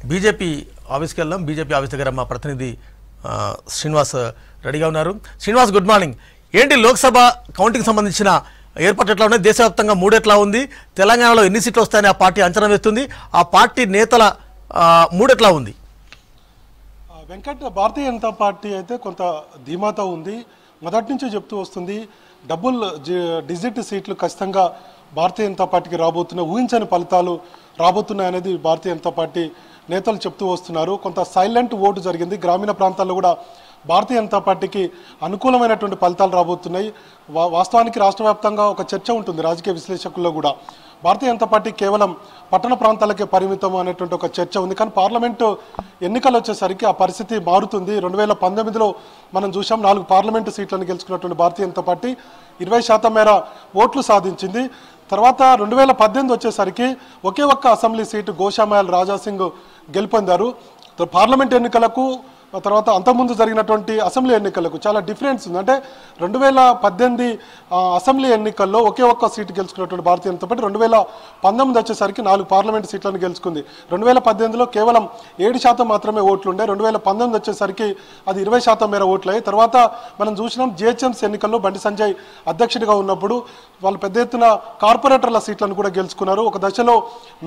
BJP ఆఫీస్కి వెళ్దాం. BJP office దగ్గర మా ప్రతినిధి శ్రీనివాస్ రెడీగా ఉన్నారు. Srinivas, good morning. ఏంటి లోక్సభ కౌంటింగ్ సంబంధించిన ఏర్పాట్లు ఎట్లా ఉన్నాయి? దేశవ్యాప్తంగా 3 ఎట్లా ఉంది? తెలంగాణలో ఎన్ని సీట్లు వస్తాయని ఆ పార్టీ అంచనా వేస్తుంది? ఆ పార్టీ నేతల 3 ఎట్లా ఉంది? వెంకట్, భారతీయ జనతా పార్టీ అయితే కొంత ధీమాతో ఉంది. మొదటి నుంచి చెప్తూ వస్తుంది డబుల్ డిజిట్ సీట్లు ఖచ్చితంగా భారతీయ జనతా పార్టీకి రాబోతున్నాయి, ఊహించని ఫలితాలు రాబోతున్నాయి అనేది భారతీయ జనతా పార్టీ నేతలు చెప్తూ వస్తున్నారు. కొంత సైలెంట్ ఓటు జరిగింది. గ్రామీణ ప్రాంతాల్లో కూడా భారతీయ జనతా పార్టీకి అనుకూలమైనటువంటి ఫలితాలు రాబోతున్నాయి. వాస్తవానికి రాష్ట్ర వ్యాప్తంగా ఒక చర్చ ఉంటుంది రాజకీయ విశ్లేషకుల్లో కూడా. భారతీయ జనతా పార్టీ కేవలం పట్టణ ప్రాంతాలకే పరిమితం అనేటువంటి ఒక చర్చ ఉంది. కానీ పార్లమెంటు ఎన్నికలు వచ్చేసరికి ఆ పరిస్థితి మారుతుంది. 2019లో మనం చూసాం 4 పార్లమెంటు సీట్లను గెలుచుకున్నటువంటి భారతీయ జనతా పార్టీ 20% మేర ఓట్లు సాధించింది. తర్వాత 2018 వచ్చేసరికి ఒకే ఒక్క అసెంబ్లీ సీటు గోషామయాల్ రాజాసింగ్ గెలుపొందారు. పార్లమెంట్ ఎన్నికలకు తర్వాత అంతకుముందు జరిగినటువంటి అసెంబ్లీ ఎన్నికలకు చాలా డిఫరెన్స్ ఉంది. అంటే 2018 అసెంబ్లీ ఎన్నికల్లో ఒకే ఒక్క సీటు గెలుచుకున్నటువంటి భారతీయ జనతా పార్టీ 2019 వచ్చేసరికి 4 పార్లమెంట్ సీట్లను గెలుచుకుంది. 2018లో కేవలం 7% మాత్రమే ఓట్లుండే. 2019 వచ్చేసరికి అది 20% మేర ఓట్లయ్యాయి. తర్వాత మనం చూసినాం జిహెచ్ఎంసీ ఎన్నికల్లో బండి సంజయ్ అధ్యక్షుడిగా ఉన్నప్పుడు వాళ్ళు పెద్ద ఎత్తున కార్పొరేటర్ల సీట్లను కూడా గెలుచుకున్నారు. ఒక దశలో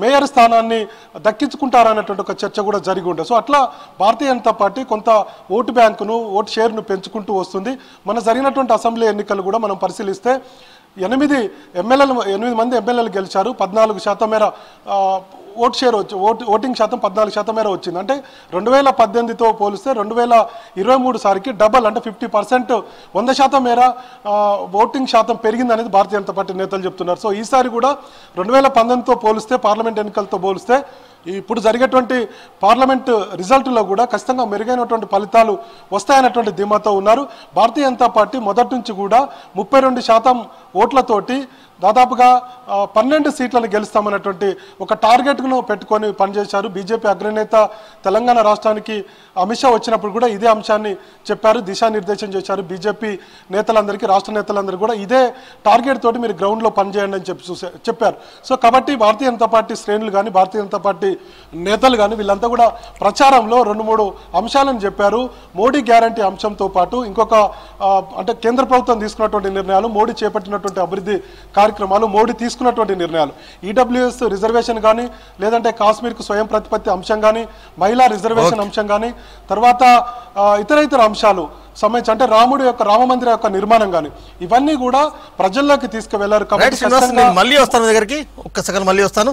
మేయర్ స్థానాన్ని దక్కించుకుంటారనేటువంటి ఒక చర్చ కూడా జరిగి ఉండే. సో అట్లా భారతీయ జనతా పార్టీ కొంత ఓటు బ్యాంకును, ఓటు షేర్ను పెంచుకుంటూ వస్తుంది. మన జరిగినటువంటి అసెంబ్లీ ఎన్నికలు కూడా మనం పరిశీలిస్తే 8 మంది ఎమ్మెల్యేలు గెలిచారు. 14% మేర ఓట్ షేర్ ఓటింగ్ శాతం 14% మేర వచ్చింది. అంటే 2018తో పోలిస్తే 2023 సారికి డబల్, అంటే 50%, 100% మేర ఓటింగ్ శాతం పెరిగిందనేది భారతీయ జనతా పార్టీ నేతలు చెప్తున్నారు. సో ఈసారి కూడా 2019తో పోలిస్తే, పార్లమెంట్ ఎన్నికలతో పోలిస్తే ఇప్పుడు జరిగేటువంటి పార్లమెంట్ రిజల్ట్లో కూడా ఖచ్చితంగా మెరుగైనటువంటి ఫలితాలు వస్తాయన్నటువంటి ధీమాతో ఉన్నారు. భారతీయ జనతా పార్టీ మొదటి నుంచి కూడా 32% ఓట్లతోటి దాదాపుగా 12 సీట్లను గెలుస్తామన్నటువంటి ఒక టార్గెట్ను పెట్టుకొని పనిచేశారు. బీజేపీ అగ్రనేత తెలంగాణ రాష్ట్రానికి అమిత్ షా వచ్చినప్పుడు కూడా ఇదే అంశాన్ని చెప్పారు, దిశానిర్దేశం చేశారు. బీజేపీ నేతలందరికీ, రాష్ట్ర నేతలందరికీ కూడా ఇదే టార్గెట్ తోటి మీరు గ్రౌండ్లో పనిచేయండి అని చెప్పారు. సో కాబట్టి భారతీయ జనతా పార్టీ శ్రేణులు కానీ, భారతీయ జనతా పార్టీ నేతలు కానీ వీళ్ళంతా కూడా ప్రచారంలో 2-3 అంశాలను చెప్పారు. మోడీ గ్యారంటీ అంశంతో పాటు ఇంకొక అంటే కేంద్ర ప్రభుత్వం తీసుకున్నటువంటి నిర్ణయాలు, మోడీ చేపట్టినటువంటి అభివృద్ధి కార్యక్రమాలు, మోడీ తీసుకున్నటువంటి నిర్ణయాలు, ఈడబ్ల్యూఎస్ రిజర్వేషన్ కానీ, లేదంటే కాశ్మీర్కు స్వయం ప్రతిపత్తి అంశం కానీ, మహిళా రిజర్వేషన్ అంశం కానీ, తర్వాత ఇతర అంశాలు సంబంధించి అంటే రామ మందిర యొక్క నిర్మాణం కానీ, ఇవన్నీ కూడా ప్రజల్లోకి తీసుకువెళ్లారు. కాబట్టి మళ్ళీ వస్తాను దగ్గరికి, ఒక్క సెకండ్ మళ్ళీ వస్తాను.